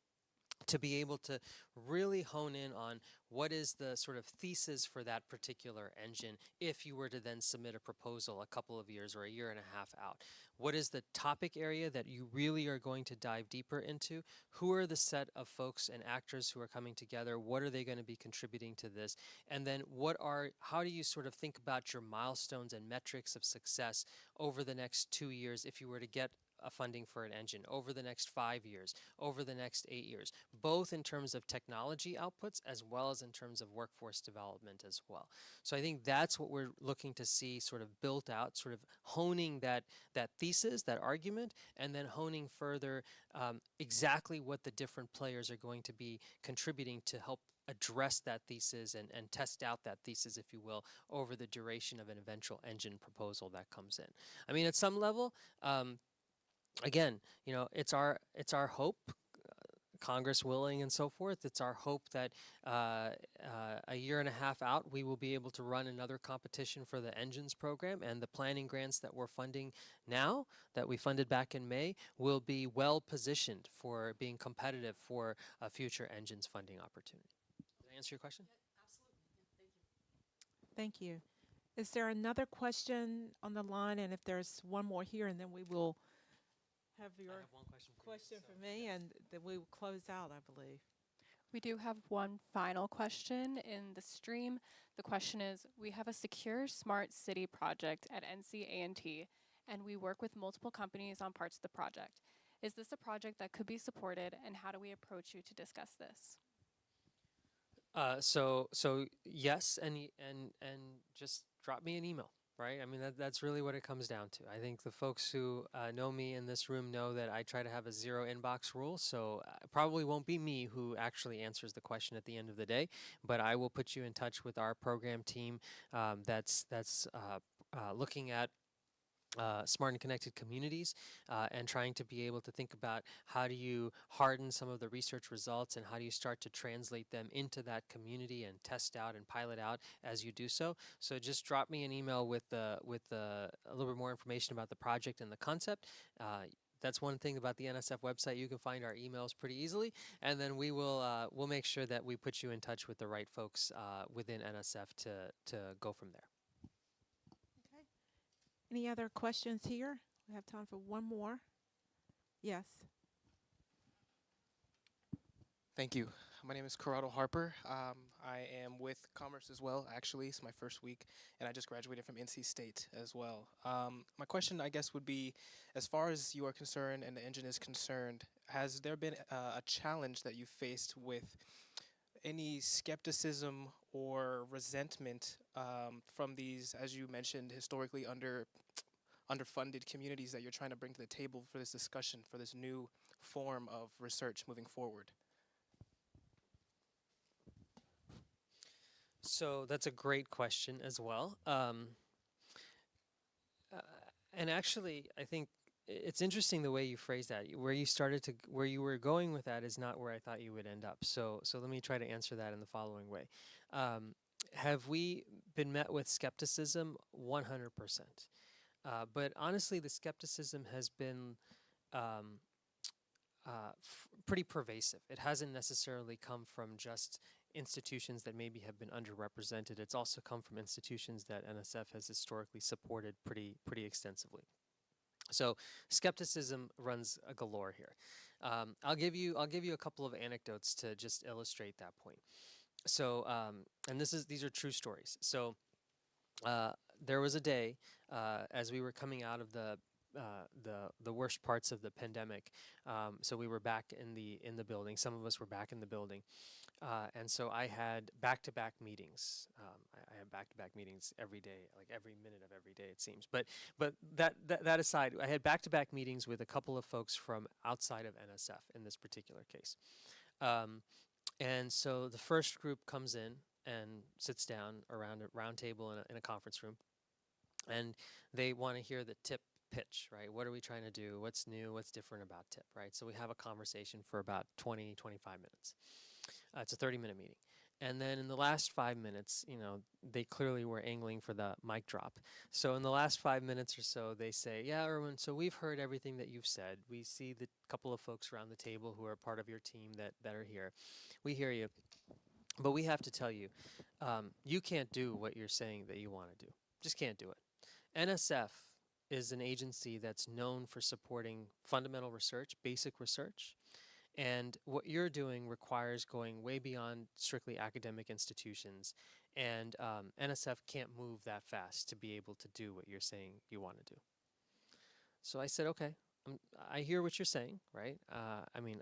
to be able to really hone in on what is the sort of thesis for that particular engine if you were to then submit a proposal a couple of years or a year and a half out? What is the topic area that you really are going to dive deeper into? Who are the set of folks and actors who are coming together? What are they going to be contributing to this? And then how do you sort of think about your milestones and metrics of success over the next 2 years if you were to get a funding for an engine, over the next 5 years, over the next 8 years, both in terms of technology outputs as well as in terms of workforce development as well. So I think that's what we're looking to see sort of built out, sort of honing that thesis, that argument, and then honing further exactly what the different players are going to be contributing to help address that thesis and test out that thesis, if you will, over the duration of an eventual engine proposal that comes in. I mean, at some level, again, it's our hope, Congress willing and so forth, it's our hope that a year and a half out, we will be able to run another competition for the engines program, and the planning grants that we're funding now, that we funded back in May, will be well positioned for being competitive for a future engines funding opportunity. Did I answer your question? Thank you. Is there another question on the line? And if there's one more here, and then we will have I your have one question for question you. for me, and then we will close out, I believe. We do have one final question in the stream. The question is, we have a secure smart city project at NCA&T, and we work with multiple companies on parts of the project. Is this a project that could be supported, and how do we approach you to discuss this? So yes, and just drop me an email, right? I mean, that's really what it comes down to. I think the folks who know me in this room know that I try to have a zero inbox rule, so it probably won't be me who actually answers the question at the end of the day, but I will put you in touch with our program team that's looking at smart and connected communities and trying to be able to think about how do you harden some of the research results and how do you start to translate them into that community and test out and pilot out as you do so. So just drop me an email with a little bit more information about the project and the concept. That's one thing about the NSF website. You can find our emails pretty easily, and then we'll make sure that we put you in touch with the right folks within NSF to go from there. Any other questions here? We have time for one more. Yes. Thank you. My name is Corrado Harper. I am with Commerce as well, actually. It's my first week, and I just graduated from NC State as well. My question, I guess, would be, as far as you are concerned and the engine is concerned, has there been a challenge that you faced with any skepticism or resentment from these, as you mentioned, historically underfunded communities that you're trying to bring to the table for this discussion, for this new form of research moving forward? So that's a great question as well. And actually, I think it's interesting the way you phrase that. Where you were going with that is not where I thought you would end up. So let me try to answer that in the following way. Have we been met with skepticism? 100%. But honestly, the skepticism has been pretty pervasive. It hasn't necessarily come from just institutions that maybe have been underrepresented. It's also come from institutions that NSF has historically supported pretty extensively. So skepticism runs galore here. I'll give you a couple of anecdotes to just illustrate that point. So and these are true stories. So there was a day as we were coming out of the worst parts of the pandemic. So we were back in the building. Some of us were back in the building, and so I had back-to-back meetings. I had back-to-back meetings every day, like every minute of every day it seems. But that aside, I had back-to-back meetings with a couple of folks from outside of NSF in this particular case. And so the first group comes in and sits down around a round table in a conference room, and they want to hear the TIP pitch, right? What are we trying to do? What's new? What's different about TIP, right? So we have a conversation for about 20, 25 minutes. It's a 30-minute meeting. And then in the last 5 minutes, they clearly were angling for the mic drop. So in the last 5 minutes or so, they say, yeah, Erwin, so we've heard everything that you've said. We see the couple of folks around the table who are part of your team that are here. We hear you. But we have to tell you, you can't do what you're saying that you want to do. Just can't do it. NSF is an agency that's known for supporting fundamental research, basic research. And what you're doing requires going way beyond strictly academic institutions. And NSF can't move that fast to be able to do what you're saying you want to do. So I said, okay, I hear what you're saying, right? I mean,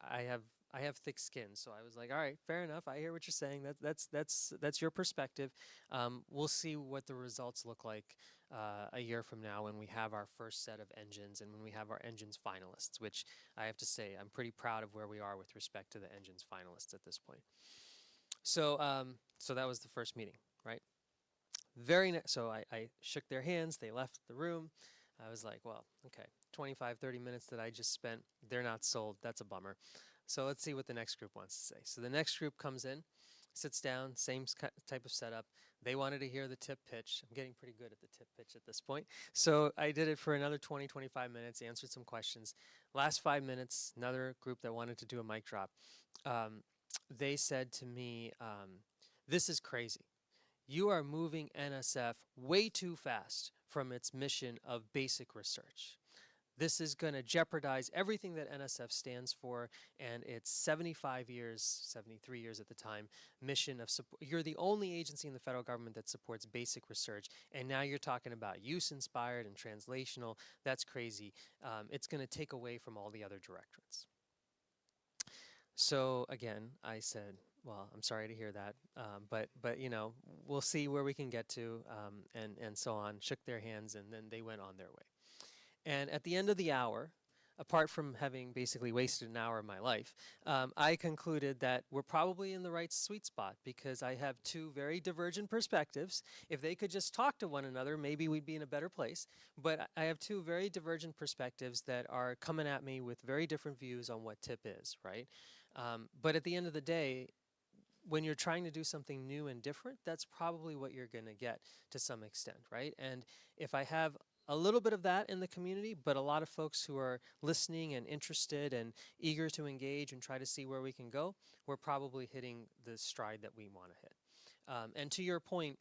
I have thick skin, so I was like, all right, fair enough. I hear what you're saying. That's your perspective. We'll see what the results look like a year from now when we have our first set of engines and when we have our engines finalists, which I have to say I'm pretty proud of where we are with respect to the engines finalists at this point. So so that was the first meeting, right? So I shook their hands. They left the room. I was like, well, okay, 25, 30 minutes that I just spent, they're not sold. That's a bummer. So let's see what the next group wants to say. So the next group comes in, sits down, same type of setup. They wanted to hear the tip pitch. I'm getting pretty good at the tip pitch at this point. So I did it for another 20, 25 minutes, answered some questions. Last 5 minutes, another group that wanted to do a mic drop. They said to me, this is crazy. You are moving NSF way too fast from its mission of basic research. This is going to jeopardize everything that NSF stands for and its 75 years, 73 years at the time, mission of support. You're the only agency in the federal government that supports basic research, and now you're talking about use-inspired and translational. That's crazy. It's going to take away from all the other directorates. So again, I said, well, I'm sorry to hear that, but you know, we'll see where we can get to, and so on. Shook their hands, and then they went on their way. And at the end of the hour, apart from having basically wasted an hour of my life, I concluded that we're probably in the right sweet spot because I have two very divergent perspectives. If they could just talk to one another, maybe we'd be in a better place. But I have two very divergent perspectives that are coming at me with very different views on what TIP is, right? But at the end of the day, when you're trying to do something new and different, that's probably what you're going to get to some extent, right? And if I have a little bit of that in the community, but a lot of folks who are listening and interested and eager to engage and try to see where we can go, we're probably hitting the stride that we want to hit. And to your point,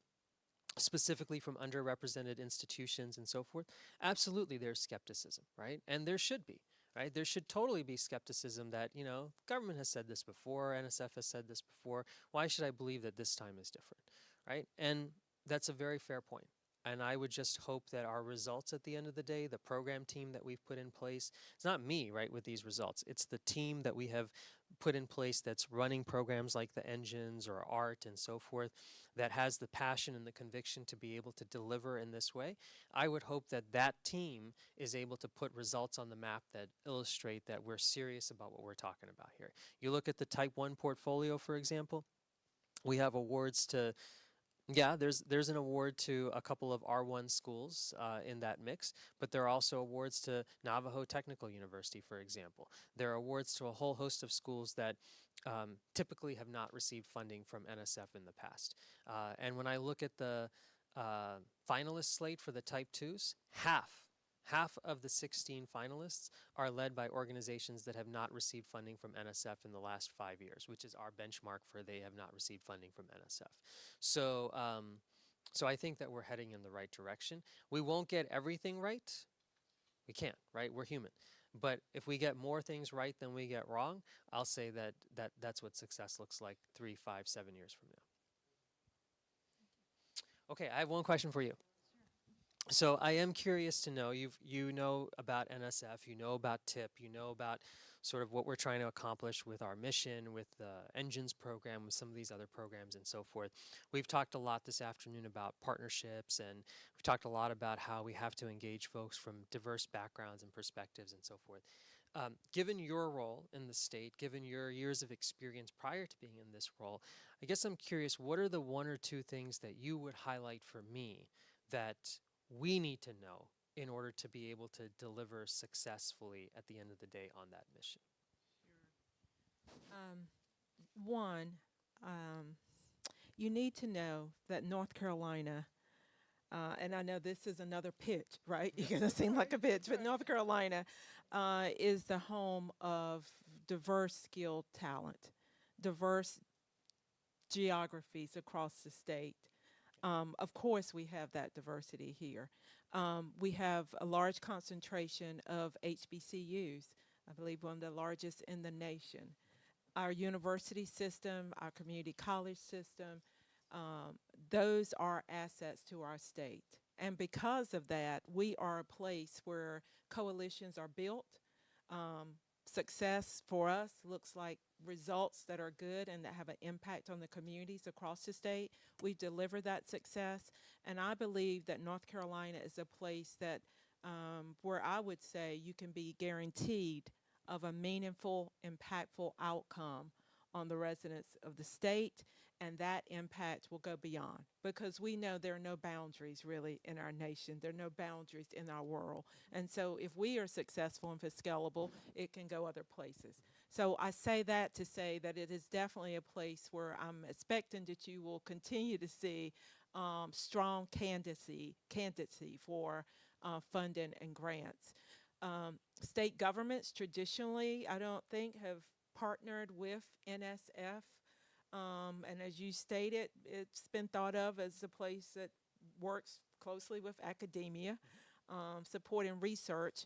specifically from underrepresented institutions and so forth, absolutely there's skepticism, right? And there should be. Right? There should totally be skepticism that, you know, government has said this before, NSF has said this before. Why should I believe that this time is different? Right? And that's a very fair point. And I would just hope that our results at the end of the day, the program team that we've put in place, it's not me, right, with these results. It's the team that we have put in place that's running programs like the engines or art and so forth, that has the passion and the conviction to be able to deliver in this way. I would hope that that team is able to put results on the map that illustrate that we're serious about what we're talking about here. You look at the Type 1 portfolio, for example, we have awards to there's an award to a couple of R1 schools in that mix, but there are also awards to Navajo Technical University, for example. There are awards to a whole host of schools that typically have not received funding from NSF in the past. And when I look at the finalist slate for the Type 2s, half of the 16 finalists are led by organizations that have not received funding from NSF in the last 5 years, which is our benchmark for they have not received funding from NSF. So, so I think that we're heading in the right direction. We won't get everything right. We can't, right? We're human. But if we get more things right than we get wrong, I'll say that's what success looks like 3, 5, 7 years from now. Okay, I have one question for you. So I am curious to know, you know about NSF, you know about TIP, you know about sort of what we're trying to accomplish with our mission, with the Engines program, with some of these other programs and so forth. We've talked a lot this afternoon about partnerships, and we've talked a lot about how we have to engage folks from diverse backgrounds and perspectives and so forth. Given your role in the state, given your years of experience prior to being in this role, I guess I'm curious, what are the one or two things that you would highlight for me that we need to know in order to be able to deliver successfully at the end of the day on that mission? One, you need to know that North Carolina, and I know this is another pitch, right? You're going to seem like a pitch, but North Carolina is the home of diverse skilled talent, diverse geographies across the state. Of course, we have that diversity here. We have a large concentration of HBCUs, I believe one of the largest in the nation. Our university system, our community college system, those are assets to our state. And because of that, we are a place where coalitions are built. Success for us looks like results that are good and that have an impact on the communities across the state. We deliver that success, and I believe that North Carolina is a place that where I would say you can be guaranteed of a meaningful, impactful outcome on the residents of the state, and that impact will go beyond, because we know there are no boundaries really in our nation. There are no boundaries in our world. And so if we are successful and if it's scalable, it can go other places. So I say that to say that it is definitely a place where I'm expecting that you will continue to see strong candidacy for funding and grants. State governments traditionally, I don't think, have partnered with NSF. And as you stated, it's been thought of as a place that works closely with academia, supporting research.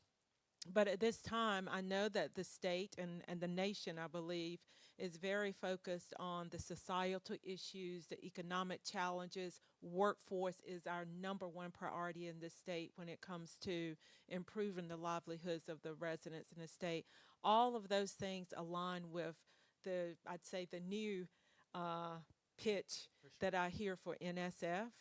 But at this time, I know that the state and the nation, I believe, is very focused on the societal issues, the economic challenges. Workforce is our #1 priority in this state when it comes to improving the livelihoods of the residents in the state. All of those things align with I'd say, the new pitch that I hear for NSF.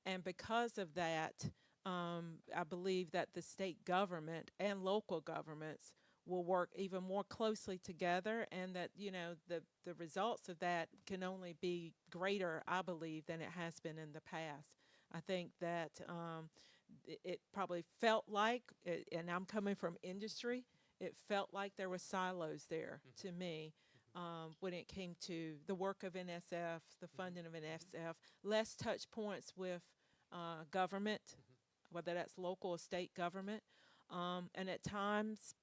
And because of that, I believe that the state government and local governments will work even more closely together, and that, you know, the results of that can only be greater, I believe, than it has been in the past. I think that it probably felt like, and I'm coming from industry, it felt like there were silos there to me. When it came to the work of NSF, the funding of NSF, less touch points with government, whether that's local or state government, and at times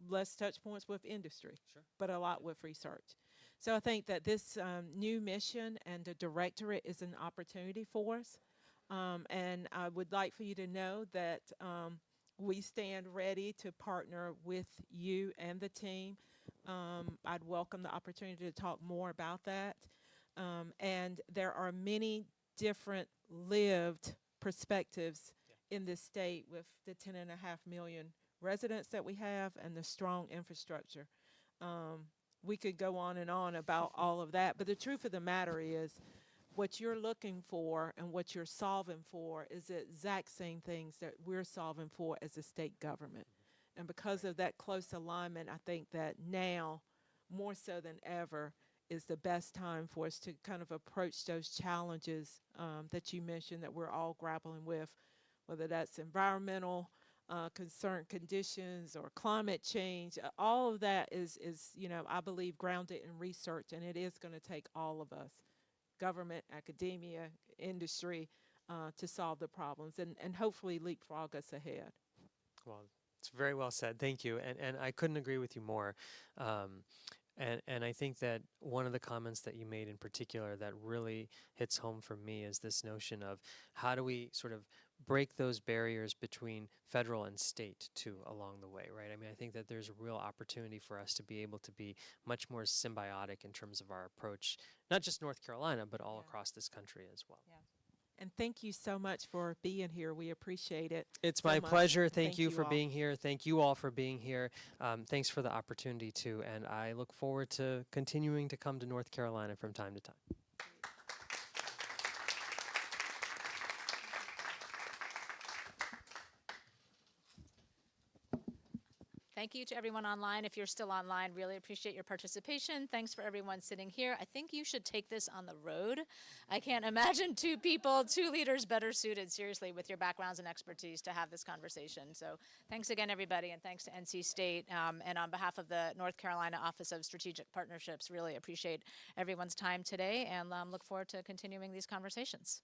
less touch points with industry, but a lot with research. So I think that this new mission and the directorate is an opportunity for us. And I would like for you to know that we stand ready to partner with you and the team. I'd welcome the opportunity to talk more about that. And there are many different lived perspectives in this state with the 10.5 million residents that we have and the strong infrastructure. We could go on and on about all of that, but the truth of the matter is what you're looking for and what you're solving for is the exact same things that we're solving for as a state government. And because of that close alignment, I think that now, more so than ever, is the best time for us to kind of approach those challenges that you mentioned that we're all grappling with, whether that's environmental concern conditions or climate change. All of that is, you know, I believe grounded in research, and it is going to take all of us, government, academia, industry, to solve the problems and hopefully leapfrog us ahead. Well, it's very well said. Thank you. And I couldn't agree with you more. And I think that one of the comments that you made in particular that really hits home for me is this notion of how do we sort of break those barriers between federal and state too along the way, right? I mean, I think that there's a real opportunity for us to be able to be much more symbiotic in terms of our approach, not just North Carolina, but all across this country as well. Yeah. And thank you so much for being here. We appreciate it. It's so my much. pleasure. Thank you for all. being here. Thank you all for being here. Thanks for the opportunity too. And I look forward to continuing to come to North Carolina from time to time. Thank you to everyone online. If you're still online, really appreciate your participation. Thanks for everyone sitting here. I think you should take this on the road. I can't imagine two leaders better suited, seriously, with your backgrounds and expertise to have this conversation. So thanks again, everybody, and thanks to NC State. And on behalf of the North Carolina Office of Strategic Partnerships, really appreciate everyone's time today and look forward to continuing these conversations.